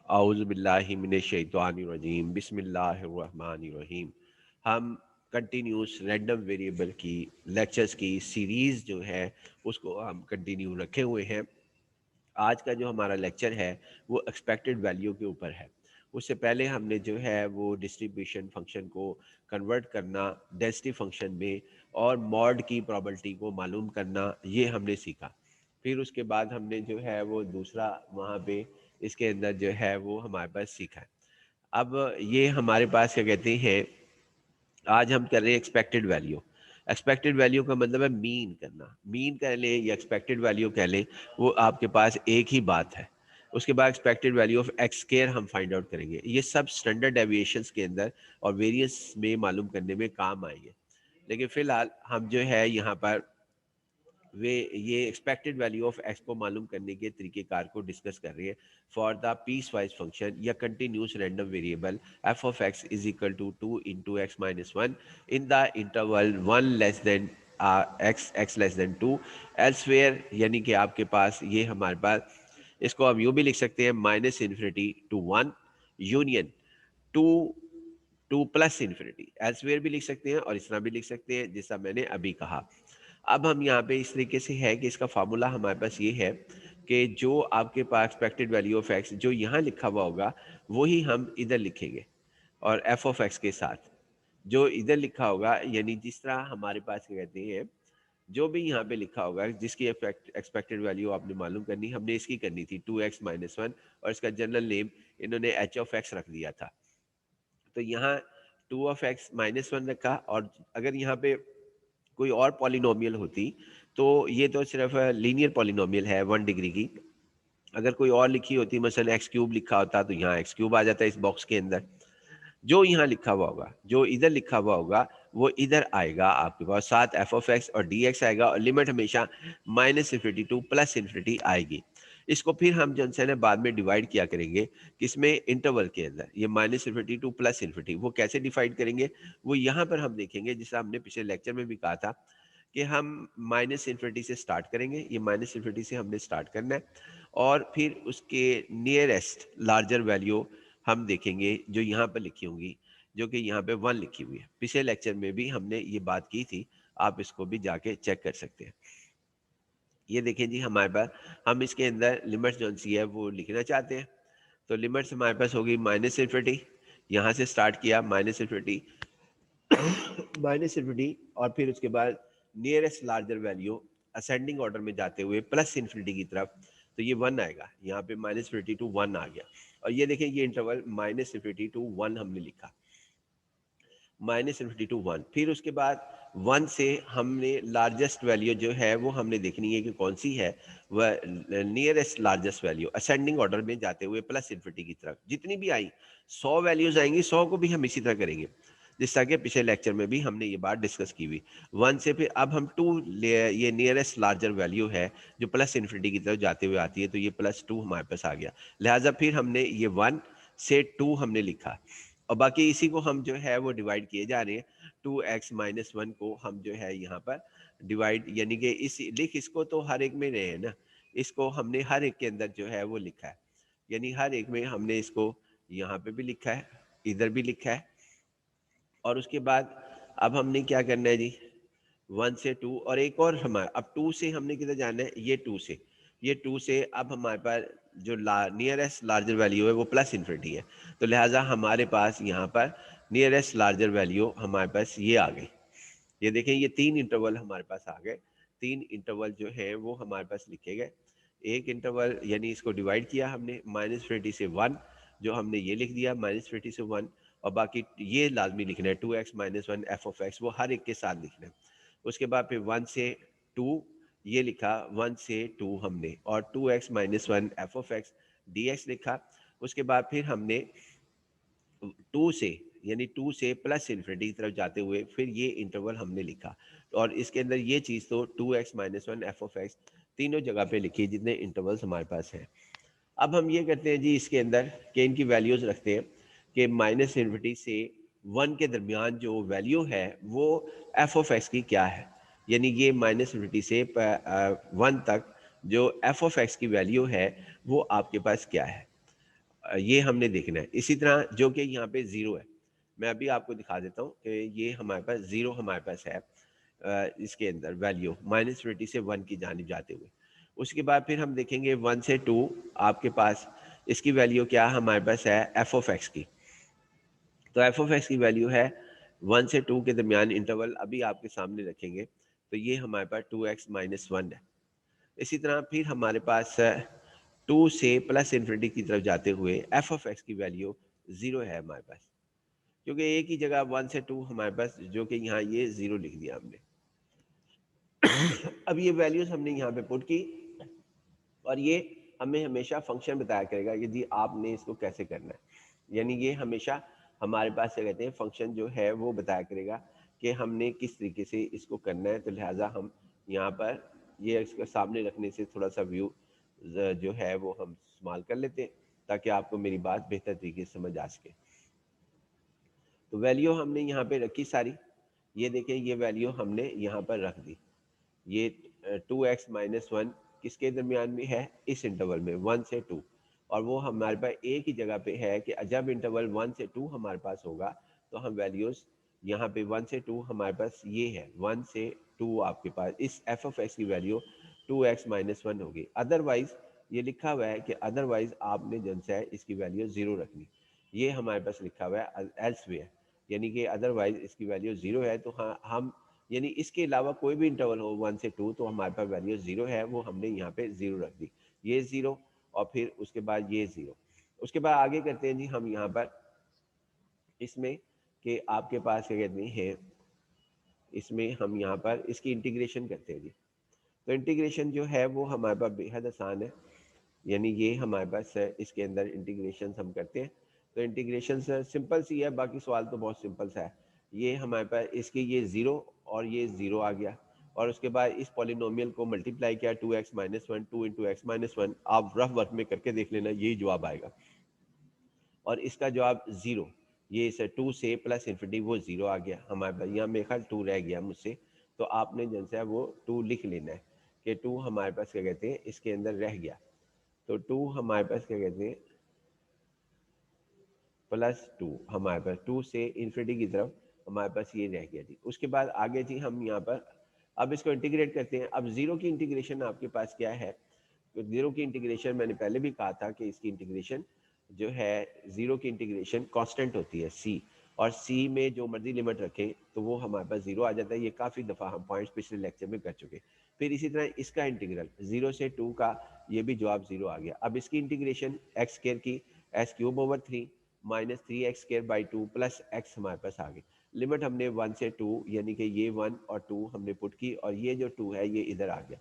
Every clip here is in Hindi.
आउज़ुबिल्लाहि मिनश्शैतानिर्रजीम बिस्मिल्लाहिर्रहमानिर्रहीम। हम कंटिन्यूस रैंडम वेरिएबल की लेक्चर्स की सीरीज़ जो है उसको हम कंटिन्यू रखे हुए हैं। आज का जो हमारा लेक्चर है वो एक्सपेक्टेड वैल्यू के ऊपर है। उससे पहले हमने जो है वो डिस्ट्रीब्यूशन फंक्शन को कन्वर्ट करना डेंसिटी फंक्शन में और मॉड की प्रॉपर्टी को मालूम करना ये हमने सीखा। फिर उसके बाद हमने जो है वो दूसरा वहाँ पे इसके अंदर जो है वो हमारे पास सीखा है। अब ये हमारे पास क्या कहते हैं, आज हम कर रहे हैं एक्सपेक्टेड वैल्यू। एक्सपेक्टेड वैल्यू का मतलब है मीन करना। मीन कह लें या एक्सपेक्टेड वैल्यू कह लें, वो आपके पास एक ही बात है। उसके बाद expected value of x square हम फाइंड आउट करेंगे। ये सब स्टैंडर्ड डेविएशंस के अंदर और वेरियंस में मालूम करने में काम आएंगे। लेकिन फिलहाल हम जो है यहाँ पर वे ये एक्सपेक्टेड वैल्यू ऑफ एक्स को मालूम करने के तरीक़ेकार को डिस्कस कर रहे हैं। For the piecewise function या continuous random variable F of X is equal to 2 × x - 1 in the interval 1 less than X less than 2 elsewhere, यानी कि आपके पास ये हमारे पास इसको हम यूँ भी लिख सकते हैं -∞ to 1 union two plus infinity. Elsewhere भी लिख सकते हैं और इस तरह भी लिख सकते हैं जैसा मैंने अभी कहा। अब हम यहाँ पे इस तरीके से है कि इसका फार्मूला हमारे पास ये है कि जो आपके पास एक्सपेक्टेड वैल्यू ऑफ एक्स जो यहाँ लिखा हुआ होगा वही हम इधर लिखेंगे, और एफ ऑफ एक्स के साथ जो इधर लिखा होगा, यानी जिस तरह हमारे पास क्या कहते हैं, जो भी यहाँ पे लिखा होगा जिसकी एक्सपेक्टेड वैल्यू आपने मालूम करनी, हमने इसकी करनी थी 2x - 1, और इसका जनरल नेम इन्होंने एच ऑफ एक्स रख दिया था। तो यहाँ 2 of x - 1 रखा, और अगर यहाँ पे कोई और पॉलिनोमियल होती तो ये तो सिर्फ लीनियर पॉलिनोमियल है 1 डिग्री की। अगर कोई और लिखी होती, मसलन एक्स क्यूब लिखा होता, तो यहाँ एक्स क्यूब आ जाता है इस बॉक्स के अंदर। जो यहाँ लिखा हुआ होगा, जो इधर लिखा हुआ होगा, वो इधर आएगा आपके पास, साथ एफ ऑफ एक्स और डी एक्स आएगा, और लिमिट हमेशा -∞ टू +∞ आएगी। इसको फिर हम जो है ना बाद में डिवाइड किया करेंगे, किसमें, इंटरवल के अंदर। ये -∞ टू +∞ वो कैसे डिवाइड करेंगे, वो यहाँ पर हम देखेंगे। जैसा हमने पिछले लेक्चर में भी कहा था कि हम -∞ से स्टार्ट करेंगे। ये -∞ से हमने स्टार्ट करना है, और फिर उसके नियरेस्ट लार्जर वैल्यू हम देखेंगे जो यहाँ पर लिखी होंगी, जो कि यहाँ पे 1 लिखी हुई है। पिछले लेक्चर में भी हमने ये बात की थी, आप इसको भी जाके चेक कर सकते हैं। ये देखें जी, हमारे पास हम इसके अंदर लिमिट्स जो सी है वो लिखना चाहते हैं। तो लिमिट्स हमारे पास होगी -∞, यहाँ से स्टार्ट किया -∞, और फिर उसके बाद nearest larger value ascending order में जाते हुए +∞ की तरफ, तो ये 1 आएगा। यहाँ पे -∞ टू 1 आ गया, और ये देखें ये इंटरवल -∞ टू 1 हमने लिखा, -∞ to 1। फिर उसके बाद 1 से हमने लार्जेस्ट वैल्यू जो है वो हमने देखनी है कि कौन सी है, वह nearest largest value ascending order में जाते हुए +∞ की तरफ जितनी भी आई, 100 वैल्यूज आएंगी, 100 को भी हम इसी तरह करेंगे, जिस तरह के पिछले लेक्चर में भी हमने ये बात डिस्कस की हुई। 1 से फिर अब हम 2 ये नियरेस्ट लार्जर वैल्यू है जो +∞ की तरफ जाते हुए आती है, तो ये +2 हमारे पास आ गया। लिहाजा फिर हमने ये 1 से 2 हमने लिखा, और बाकी इसी को हम जो है वो डिवाइड किए जा रहे हैं। 2x - 1 को हम जो है यहाँ पर डिवाइड, यानी कि इस लिख इसको तो हर एक में रहे हैं ना, इसको हमने हर एक के अंदर जो है वो लिखा है, यानी हर एक में हमने इसको यहाँ पे भी लिखा है, इधर भी लिखा है। और उसके बाद अब हमने क्या करना है जी, 1 से 2, और एक और हमारा अब 2 से हमने किधर जाना है, ये 2 से, ये 2 से अब हमारे पास जो नियरेस्ट लार्जर वैल्यू है वो +∞ है। तो लिहाजा हमारे पास यहाँ पर नियरेस्ट लार्जर वैल्यू हमारे पास ये आ गई। ये देखें, ये 3 इंटरवल हमारे पास आ गए। 3 इंटरवल जो है वो हमारे पास लिखे गए। एक इंटरवल, यानी इसको डिवाइड किया हमने -∞ से 1, जो हमने ये लिख दिया -∞ से 1, और बाकी ये लाजमी लिखना है 2x - 1 एफ ऑफ एक्स, वो हर एक के साथ लिखना है। उसके बाद फिर 1 से 2 ये लिखा, 1 से 2 हमने, और 2x - 1 F of x D x लिखा। उसके बाद फिर हमने 2 से, यानी 2 से +∞ की तरफ जाते हुए फिर ये इंटरवल हमने लिखा, और इसके अंदर ये चीज़ तो 2x - 1 एफ ऑफ एक्स तीनों जगह पे लिखी जितने इंटरवल्स हमारे पास हैं। अब हम ये करते हैं जी इसके अंदर कि इनकी वैल्यूज़ रखते हैं कि -∞ से 1 के दरमियान जो वैल्यू है वो एफ ऑफ एक्स की क्या है, यानी ये -∞ से 1 तक जो एफ ऑफ एक्स की वैल्यू है वो आपके पास क्या है। ये हमने देखना है। इसी तरह जो कि यहाँ पे ज़ीरो है, मैं अभी आपको दिखा देता हूँ कि ये हमारे पास ज़ीरो हमारे पास है इसके अंदर वैल्यू -20 से 1 की जानिब जाते हुए। उसके बाद फिर हम देखेंगे 1 से 2 आपके पास इसकी वैल्यू क्या हमारे पास है एफ ऑफ एक्स की। तो एफ ऑफ एक्स की वैल्यू है 1 से 2 के दरमियान इंटरवल अभी आपके सामने रखेंगे तो ये हमारे पास 2x-1 है। इसी तरह फिर हमारे पास 2 से प्लस इन्फिनिटी की तरफ जाते हुए एफ ऑफ एक्स की वैल्यू 0 है हमारे पास, क्योंकि एक ही जगह 1 से 2 हमारे पास जो कि यहाँ ये 0 लिख दिया हमने। अब ये वैल्यूज हमने यहाँ पे पुट की और ये हमें हमेशा फंक्शन बताया करेगा कि जी आपने इसको कैसे करना है। यानी ये हमेशा हमारे पास क्या कहते हैं फंक्शन जो है वो बताया करेगा कि हमने किस तरीके से इसको करना है। तो लिहाजा हम यहाँ पर ये इसके सामने रखने से थोड़ा सा व्यू जो है वो हम इस्तेमाल कर लेते हैं ताकि आपको मेरी बात बेहतर तरीके से समझ आ सके। तो वैल्यू हमने यहाँ पे रखी सारी, ये देखें ये वैल्यू हमने यहाँ पर रख दी। ये 2x-1 किसके दरमियान में है, इस इंटरवल में 1 से 2, और वो हमारे पास एक ही जगह पे है कि जब इंटरवल 1 से 2 हमारे पास होगा तो हम वैल्यूज़ यहाँ पे 1 से 2 हमारे पास ये है 1 से 2 आपके पास इस एफ ऑफ एक्स की वैल्यू 2x-1 होगी। अदरवाइज़ ये लिखा हुआ है कि अदरवाइज़ आपने जन से इसकी वैल्यू 0 रखनी, ये हमारे पास लिखा हुआ है एल्सवेयर, यानी कि अदरवाइज़ इसकी वैल्यू 0 है। तो हाँ हम यानी इसके अलावा कोई भी इंटरवल हो 1 से 2 तो हमारे पास वैल्यू 0 है, वो हमने यहाँ पे 0 रख दी, ये 0 और फिर उसके बाद ये 0। उसके बाद आगे करते हैं जी हम यहाँ पर इसमें कि आपके पास क्या कहते हैं, इसमें हम यहाँ पर इसकी इंटीग्रेशन करते हैं जी। तो इंटीग्रेशन जो है वो हमारे पास बेहद आसान है, यानी ये हमारे पास है, इसके अंदर इंटीग्रेशन हम करते हैं। तो इंटीग्रेशन सिंपल सी है, बाकी सवाल तो बहुत सिंपल सा है। ये हमारे पास इसके ये 0 और ये 0 आ गया, और उसके बाद इस पॉलिनोमियल को मल्टीप्लाई किया 2x-1 2 इंटू x-1, आप रफ वर्क में करके देख लेना यही जवाब आएगा। और इसका जवाब 0, ये इसे 2 से प्लस इन्फिनिटी वो 0 आ गया हमारे पास, यहाँ मेरे ख्याल 2 रह गया मुझसे, तो आपने जन से वो 2 लिख लेना है कि 2 हमारे पास क्या कहते हैं इसके अंदर रह गया। तो 2 हमारे पास क्या कहते हैं +2 हमारे पास 2 से इन्फिनिटी की तरफ हमारे पास ये रह गया जी। उसके बाद आगे जी हम यहाँ पर अब इसको इंटीग्रेट करते हैं। अब जीरो की इंटीग्रेशन आपके पास क्या है, तो जीरो की इंटीग्रेशन मैंने पहले भी कहा था कि इसकी इंटीग्रेशन जो है जीरो की इंटीग्रेशन कांस्टेंट होती है सी, और सी में जो मर्जी लिमिट रखें तो वो हमारे पास जीरो आ जाता है। ये काफ़ी दफ़ा हम पॉइंट्स पिछले लेक्चर में कर चुके। फिर इसी तरह इसका इंटीग्रल 0 से 2 का ये भी जवाब 0 आ गया। अब इसकी इंटीग्रेशन एक्स स्क्वायर की s³/3 -3x² 2 प्लस एक्स हमारे पास आ गई। लिमिट हमने 1 से 2 यानी कि ये 1 और 2 हमने पुट की, और ये जो 2 है ये इधर आ गया।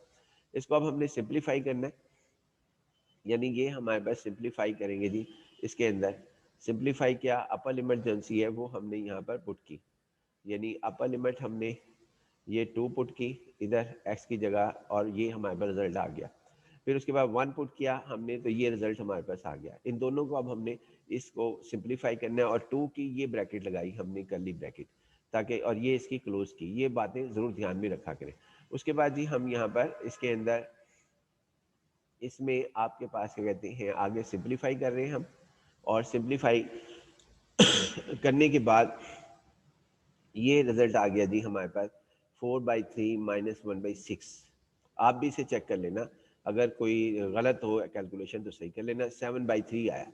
इसको अब हमने सिंप्लीफाई करना है, यानी ये हमारे पास सिंप्लीफाई करेंगे जी। इसके अंदर सिंप्लीफाई किया, अपर लिमिट जो सी है वो हमने यहाँ पर पुट की, यानी अपर लिमिट हमने ये 2 पुट की इधर x की जगह, और ये हमारे पास रिजल्ट आ गया। फिर उसके बाद 1 पुट किया हमने तो ये रिजल्ट हमारे पास आ गया। इन दोनों को अब हमने इसको सिंप्लीफाई करना है, और 2 की ये ब्रैकेट लगाई हमने कर्ली ब्रैकेट, ताकि और ये इसकी क्लोज की, ये बातें ज़रूर ध्यान में रखा करें। उसके बाद जी हम यहाँ पर इसके अंदर इसमें आपके पास क्या कहते हैं आगे सिंप्लीफाई कर रहे हैं हम, और सिंप्लीफाई करने के बाद ये रिजल्ट आ गया जी हमारे पास 4/3 -1/6। आप भी इसे चेक कर लेना, अगर कोई गलत हो कैलकुलेशन तो सही कर लेना। 7/3 आया,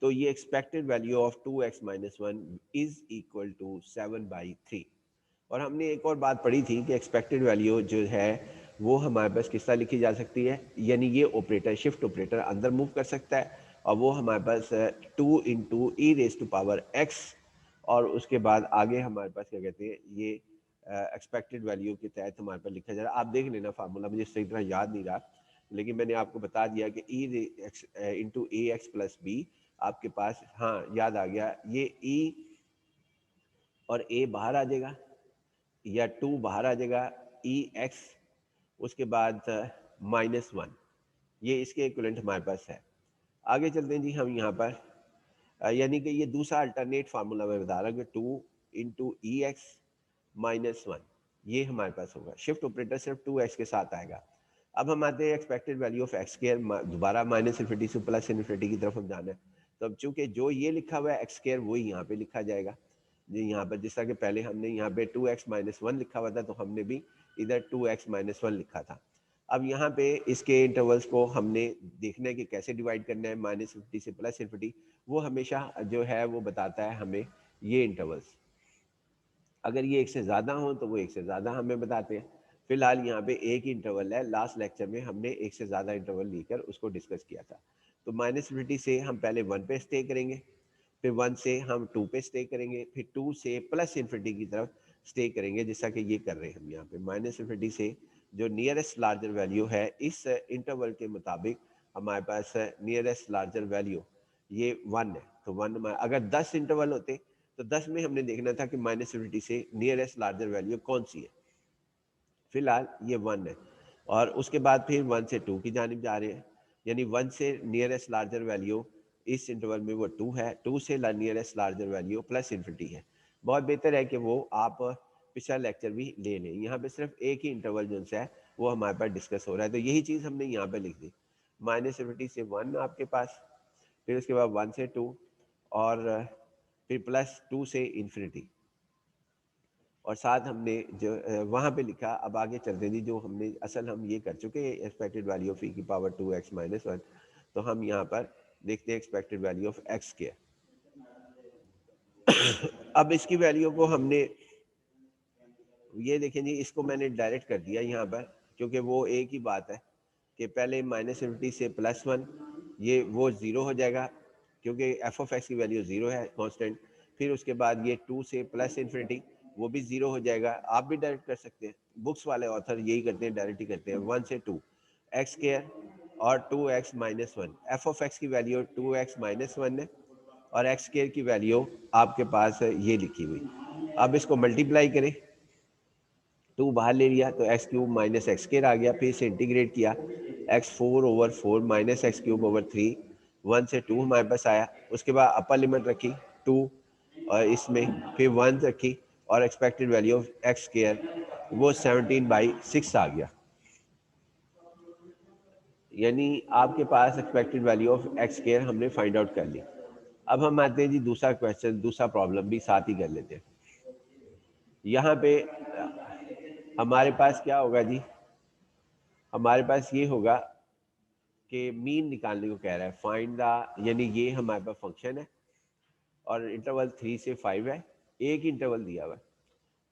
तो ये expected value of 2x-1 is equal to 7/3। और हमने एक और बात पढ़ी थी कि एक्सपेक्टेड वैल्यू जो है वो हमारे पास किस तरह लिखी जा सकती है, यानी ये ऑपरेटर शिफ्ट ऑपरेटर अंदर मूव कर सकता है, और वो हमारे पास 2 × e⁻x, और उसके बाद आगे हमारे पास क्या कहते हैं ये एक्सपेक्टेड वैल्यू के तहत हमारे पास लिखा जा रहा है। आप देख लेना फार्मूला, मुझे सही तरह याद नहीं रहा, लेकिन मैंने आपको बता दिया कि e⁻x+b आपके पास, हाँ याद आ गया, ये e और a बाहर आ जाएगा, या 2 बाहर आ जाएगा, ex उसके बाद -1, ये इसके इक्विवेलेंट हमारे पास है। आगे चलते हैं जी हम यहाँ पर, यानी कि ये दूसरा अल्टरनेट फार्मूला मैं बता रहा हूँ कि 2 × ex-1 ये हमारे पास होगा। शिफ्ट ऑपरेटर सिर्फ 2x के साथ आएगा। अब हम आते हैं एक्सपेक्टेड वैल्यू ऑफ x², दोबारा -∞ से +∞ की तरफ हम जाना है। तो अब चूंकि जो ये लिखा हुआ है एक्स स्क्वायर वही यहाँ पे लिखा जाएगा। जी यहाँ पर जिस तरह कि पहले हमने यहाँ पे 2x-1 लिखा हुआ था तो हमने भी इधर 2x-1 लिखा था। अब यहाँ पे इसके इंटरवल्स को हमने देखना है कि कैसे डिवाइड करना है, -50 से +∞, वो हमेशा जो है वो बताता है हमें ये इंटरवल्स। अगर ये एक से ज़्यादा हो तो वो एक से ज़्यादा हमें बताते हैं। फिलहाल यहाँ पे एक ही इंटरवल है, लास्ट लेक्चर में हमने एक से ज़्यादा इंटरवल लेकर उसको डिस्कस किया था। तो -∞ से हम पहले 1 पे स्टे करेंगे, फिर 1 से हम 2 पे स्टे करेंगे, फिर 2 से +∞ की तरफ स्टे करेंगे, जैसा कि ये कर रहे हैं हम यहाँ पे। -∞ से जो नियरेस्ट लार्जर वैल्यू है इस इंटरवल के मुताबिक हमारे पास नियरेस्ट लार्जर वैल्यू ये 1 है। तो 1 अगर 10 इंटरवल होते तो 10 में हमने देखना था कि -∞ से नियरेस्ट लार्जर वैल्यू कौन सी है। फिलहाल ये 1 है और उसके बाद फिर 1 से 2 की जानिब जा रहे हैं, यानी 1 से नियरेस्ट लार्जर वैल्यू इस इंटरवल में वो 2 है, 2 से नियरेस्ट लार्जर वैल्यू +∞ है। बहुत बेहतर है कि वो आप पिछला लेक्चर भी ले लें। यहाँ पे सिर्फ एक ही इंटरवल जो है वो हमारे पास डिस्कस हो रहा है, तो यही चीज़ हमने यहाँ पे लिख दी। -∞ से 1 आपके पास, फिर उसके बाद 1 से 2 और फिर +2 से ∞, और साथ हमने जो वहाँ पे लिखा। अब आगे चलते हैं जी, जो हमने असल हम ये कर चुके हैं एक्सपेक्टेड वैल्यू ऑफ e⁻²x-1, तो हम यहाँ पर देखते हैं एक्सपेक्टेड वैल्यू ऑफ x के। अब इसकी वैल्यू को हमने ये देखें जी, इसको मैंने डायरेक्ट कर दिया यहाँ पर, क्योंकि वो एक ही बात है कि पहले -∞ से +1 ये वो ज़ीरो हो जाएगा, क्योंकि f(x) की वैल्यू ज़ीरो है कांस्टेंट। फिर उसके बाद ये 2 से +∞ वो भी ज़ीरो हो जाएगा। आप भी डायरेक्ट कर सकते हैं, बुक्स वाले ऑथर यही करते हैं, डायरेक्ट ही करते हैं। 1 से 2 x² और 2x-1, f(x) की वैल्यू 2x-1 है और x² की वैल्यू आपके पास ये लिखी हुई। अब इसको मल्टीप्लाई करें, 2 बाहर ले लिया तो x³ - x² आ गया, फिर इसे इंटीग्रेट किया, x4/4 - x³/3, 1 से 2 हमारे पास आया। उसके बाद अपर लिमिट रखी 2 और इसमें फिर 1 रखी और एक्सपेक्टेड वैल्यू ऑफ x² वो 17/6 आ गया। यानी आपके पास एक्सपेक्टेड वैल्यू ऑफ x² हमने फाइंड आउट कर ली। अब हम आते हैं जी दूसरा क्वेश्चन, दूसरा प्रॉब्लम भी साथ ही कर लेते हैं। यहाँ पे हमारे पास क्या होगा जी, हमारे पास ये होगा कि मीन निकालने को कह रहा है, फाइंड द, यानी ये हमारे पास फंक्शन है और इंटरवल 3 से 5 है, एक इंटरवल दिया हुआ है।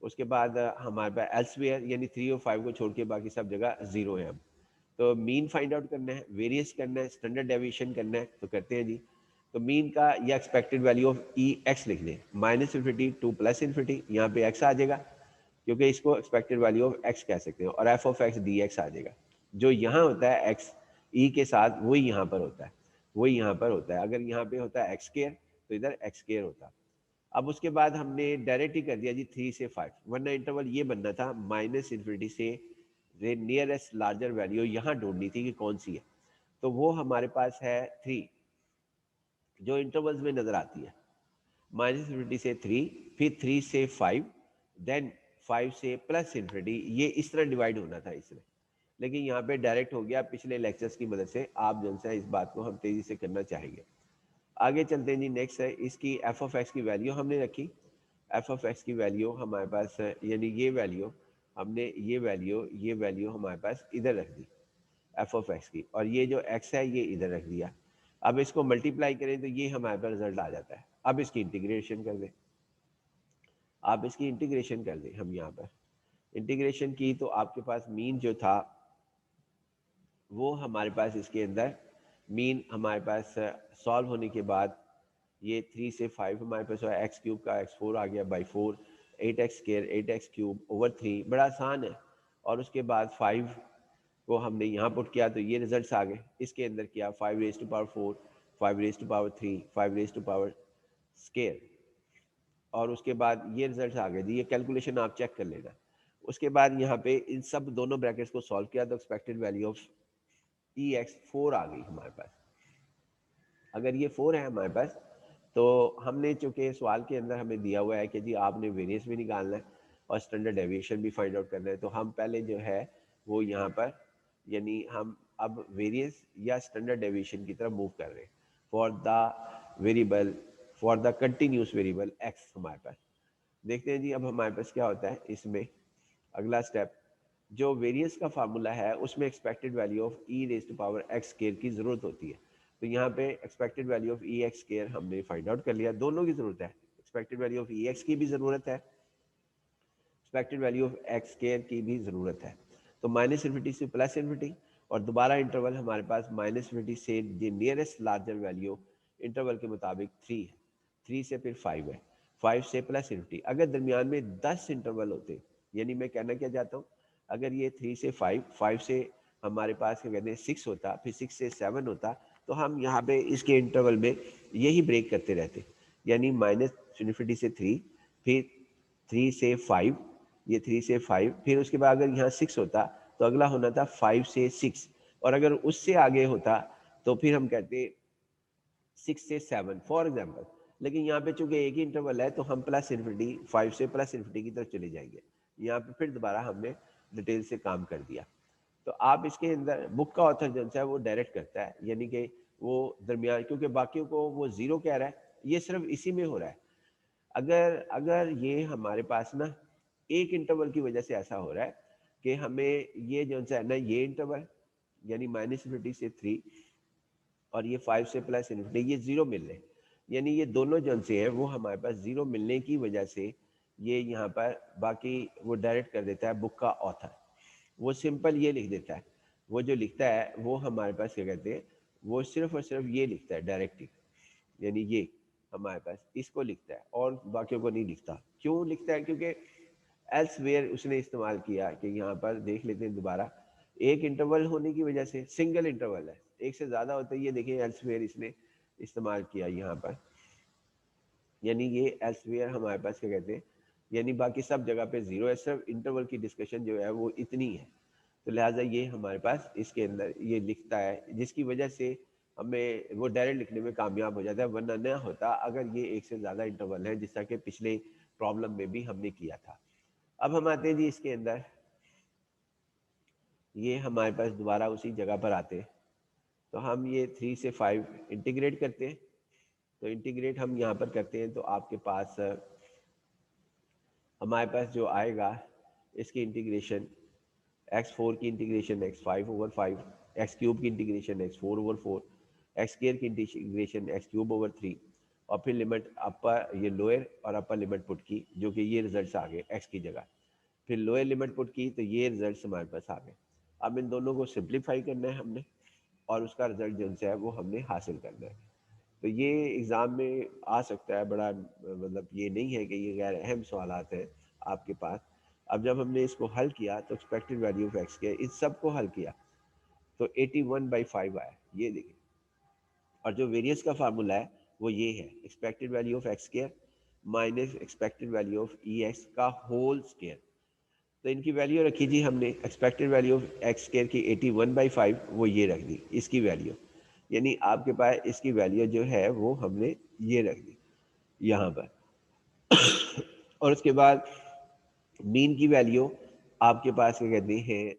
उसके बाद हमारे पास एल्सवेयर यानी 3 और 5 को छोड़ के बाकी सब जगह ज़ीरो है। हम तो मीन फाइंड आउट करना है, वेरियंस करना है, स्टैंडर्ड डेविएशन करना है, तो करते हैं जी। तो मीन का या एक्सपेक्टेड वैल्यू ऑफ x लिख लें, -∞ to +∞, यहाँ पे x आ जाएगा क्योंकि इसको एक्सपेक्टेड वैल्यू ऑफ x कह सकते हैं, और f(x) dx आ जाएगा। जो यहाँ होता है x e के साथ वही यहाँ पर होता है, वही यहाँ पर होता है। अगर यहाँ पे होता है x² तो इधर x² होता। अब उसके बाद हमने डायरेक्ट ही कर दिया जी 3 से 5, वरना इंटरवल ये बनना था -∞ से नियरेस्ट लार्जर वैल्यू यहाँ ढूंढनी थी कि कौन सी है। तो वो हमारे पास है 3, जो इंटरवल्स में नजर आती है, -∞ से 3, फिर 3 से 5, देन 5 से +∞। ये इस तरह डिवाइड होना था इसमें, लेकिन यहाँ पे डायरेक्ट हो गया पिछले लेक्चर्स की मदद से। आप जो है इस बात को हम तेजी से करना चाहेंगे। आगे चलते हैं जी, नेक्स्ट है इसकी f(x) की वैल्यू हमने रखी। f(x) की वैल्यू हमारे पास यानी ये वैल्यू हमने ये वैल्यू हमारे पास इधर रख दी f(x) की, और ये जो x है ये इधर रख दिया। अब इसको मल्टीप्लाई करें तो ये हमारे पास रिजल्ट आ जाता है। अब इसकी इंटीग्रेशन कर दें, आप इसकी इंटीग्रेशन कर दें। हम यहाँ पर इंटीग्रेशन की तो आपके पास मीन जो था वो हमारे पास इसके अंदर मीन हमारे पास सॉल्व होने के बाद ये 3 से 5 हमारे पास x³ का x4 आ गया बाई 4, 8x² 8x³/3, बड़ा आसान है। और उसके बाद 5 को हमने यहाँ पुट किया तो ये रिजल्ट्स आ गए। इसके अंदर किया 5^4, 5^3, 5^2, और उसके बाद ये रिजल्ट आ गए जी। ये कैलकुलेशन आप चेक कर लेना। उसके बाद यहाँ पे इन सब दोनों ब्रैकेट्स को सॉल्व किया तो एक्सपेक्टेड वैल्यू ऑफ ex 4 आ गई हमारे पास। अगर ये 4 है हमारे पास तो हमने, चूंकि सवाल के अंदर हमें दिया हुआ है कि जी आपने वेरिएंस भी निकालना है और स्टैंडर्ड डेविएशन भी फाइंड आउट करना है, तो हम पहले जो है वो यहाँ पर यानी हम अब वेरिएंस या स्टैंडर्ड डेविएशन की तरफ मूव कर रहे हैं। For the variable for the continuous variable x हमारे पास। देखते हैं जी अब हमारे पास क्या होता है इसमें। अगला स्टेप, जो वेरियंस का फार्मूला है उसमें expected value of e raise to power x square की ज़रूरत होती है। तो यहाँ पे expected value of e x square हमने फाइंड आउट कर लिया, दोनों की ज़रूरत है, expected value of e x की भी ज़रूरत है, expected value of x square की भी ज़रूरत है। तो माइनस इन्फिनिटी से प्लस इन्फिनिटी, और दोबारा इंटरवल हमारे पास माइनस इन्फिनिटी से the nearest larger value interval के मुताबिक 3 है, 3 से फिर 5 है, 5 से प्लस इन्फिनिटी। अगर दरमियान में 10 इंटरवल होते, यानी मैं कहना क्या चाहता हूँ, अगर ये 3 से 5, 5 से हमारे पास क्या कहते हैं 6 होता, फिर 6 से 7 होता, तो हम यहाँ पे इसके इंटरवल में यही ब्रेक करते रहते, यानी माइनस इन्फिनिटी से 3, फिर 3 से 5, ये 3 से 5, फिर उसके बाद अगर यहाँ 6 होता तो अगला होना था 5 से 6, और अगर उससे आगे होता तो फिर हम कहते 6 से 7 फॉर एग्जाम्पल। लेकिन यहाँ पे चूंकि एक ही इंटरवल है तो हम प्लस इन्फिनिटी 5 से प्लस इन्फिनिटी की तरफ चले जाएंगे। यहाँ पे फिर दोबारा हमने डिटेल से काम कर दिया। तो आप इसके अंदर बुक का ऑथर जो है वो डायरेक्ट करता है, यानी कि वो दरमियान, क्योंकि बाकियों को वो जीरो कह रहा है, ये सिर्फ इसी में हो रहा है। अगर अगर ये हमारे पास ना एक इंटरवल की वजह से ऐसा हो रहा है कि हमें ये जो है ना, ये इंटरवल यानी माइनस इन्फिनिटी से 3 और ये 5 से प्लस इन्फिनिटी, ये जीरो मिल रहे, यानी ये दोनों जो से हैं वो हमारे पास जीरो मिलने की वजह से ये यहाँ पर बाकी वो डायरेक्ट कर देता है बुक का ऑथर। वो सिंपल ये लिख देता है, वो जो लिखता है वो हमारे पास क्या कहते हैं, वो सिर्फ और सिर्फ ये लिखता है डायरेक्टली, यानी ये हमारे पास इसको लिखता है और बाकियों को नहीं लिखता। क्यों लिखता है? क्योंकि एल्सवेयर उसने इस्तेमाल किया कि यहाँ पर देख लेते हैं दोबारा, एक इंटरवल होने की वजह से, सिंगल इंटरवल है, एक से ज़्यादा होता है, ये देखिए एल्सवेयर इसने इस्तेमाल किया यहाँ पर, यानी ये एल्सवेयर हमारे पास क्या कहते हैं, यानी बाकी सब जगह पे जीरो है, सिर्फ इंटरवल की डिस्कशन जो है वो इतनी है। तो लिहाजा ये हमारे पास इसके अंदर ये लिखता है, जिसकी वजह से हमें वो डायरेक्ट लिखने में कामयाब हो जाता है, वरना न होता अगर ये एक से ज़्यादा इंटरवल है, जिस तरह के पिछले प्रॉब्लम में भी हमने किया था। अब हम आते हैं जी इसके अंदर, ये हमारे पास दोबारा उसी जगह पर आते हैं, तो हम ये 3 से 5 इंटीग्रेट करते हैं। तो इंटीग्रेट हम यहाँ पर करते हैं तो आपके पास हमारे पास जो आएगा इसकी इंटीग्रेशन, x4 की इंटीग्रेशन x5/5, एक्स क्यूब की इंटीग्रेशन x4/4, एक्स स्केयर की इंटीग्रेशन x³/3, और फिर लिमिट अपर ये लोअर और अपर लिमिट पुट की, जो कि ये रिजल्ट्स आ गए x की जगह, फिर लोअर लिमिट पुट की तो ये रिजल्ट्स हमारे पास आ गए। अब इन दोनों को सिंप्लीफाई करना है हमने, और उसका रिजल्ट जो है वो हमने हासिल करना है। तो ये एग्ज़ाम में आ सकता है, बड़ा मतलब ये नहीं है कि ये गैर अहम सवालात हैं आपके पास। अब जब हमने इसको हल किया तो एक्सपेक्टेड वैल्यू ऑफ एक्स के इस सब को हल किया तो 81/5 आया, ये देखिए। और जो वेरियंस का फार्मूला है वो ये है, expected value of x square minus expected value of e x का होल स्केयर। तो इनकी वैल्यू रखी जी हमने, expected value of x square की 81/5 वो ये रख दी इसकी वैल्यू, यानी आपके पास इसकी वैल्यू जो है वो हमने ये रख दी यहाँ पर। और उसके बाद मीन की वैल्यू आपके पास क्या कहते हैं,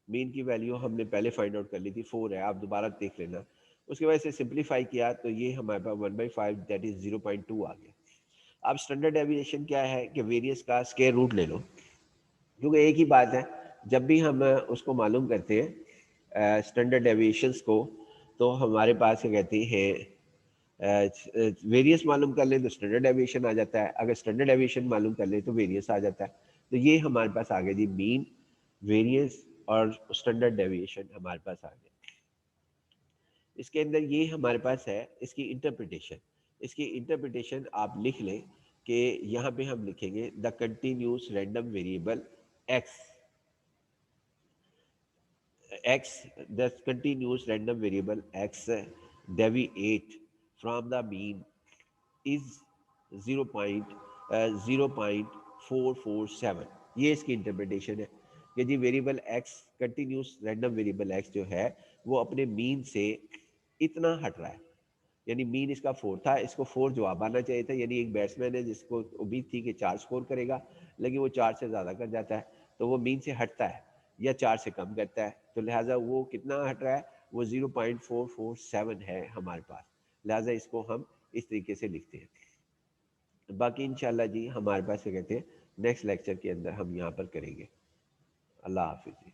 मीन की वैल्यू हमने पहले फाइंड आउट कर ली थी, 4 है, आप दोबारा देख लेना। उसके बाद से सिंप्लीफाई किया तो ये हमारे पास 1/5 दैट इज 0.2 आ गया। अब स्टैंडर्ड डेविएशन क्या है कि वेरियंस का स्क्वायर रूट ले लो, क्योंकि एक ही बात है, जब भी हम उसको मालूम करते हैं स्टैंडर्ड डेविएशंस को, तो हमारे पास क्या कहते हैं वेरियस मालूम कर लें तो स्टैंडर्ड डेविएशन आ जाता है, अगर स्टैंडर्ड डेविएशन मालूम कर लें तो वेरियस आ जाता है। तो ये हमारे पास आ गया जी मीन, वेरियस और स्टैंडर्ड डेविएशन हमारे पास आ गया। इसके अंदर ये हमारे पास है इसकी इंटरप्रिटेशन। इसकी इंटरप्रिटेशन आप लिख लें कि यहाँ पे हम लिखेंगे the continuous random variable x, the continuous random variable x deviate from the mean is 0.447। ये इसकी इंटरप्रिटेशन है कि जी variable x, continuous random variable x जो है वो अपने मीन से इतना हट रहा है, यानी मीन इसका 4 था, इसको 4 जवाब आना चाहिए था, यानी एक बैट्समैन है जिसको उम्मीद थी कि 4 स्कोर करेगा, लेकिन वो 4 से ज़्यादा कर जाता है, तो वो मीन से हटता है या 4 से कम करता है, तो लिहाजा वो कितना हट रहा है, वो 0.447 है हमारे पास, लिहाजा इसको हम इस तरीके से लिखते हैं। बाकी इंशाल्लाह जी हमारे पास क्या कहते हैं नेक्स्ट लेक्चर के अंदर हम यहाँ पर करेंगे। अल्लाह हाफिज़।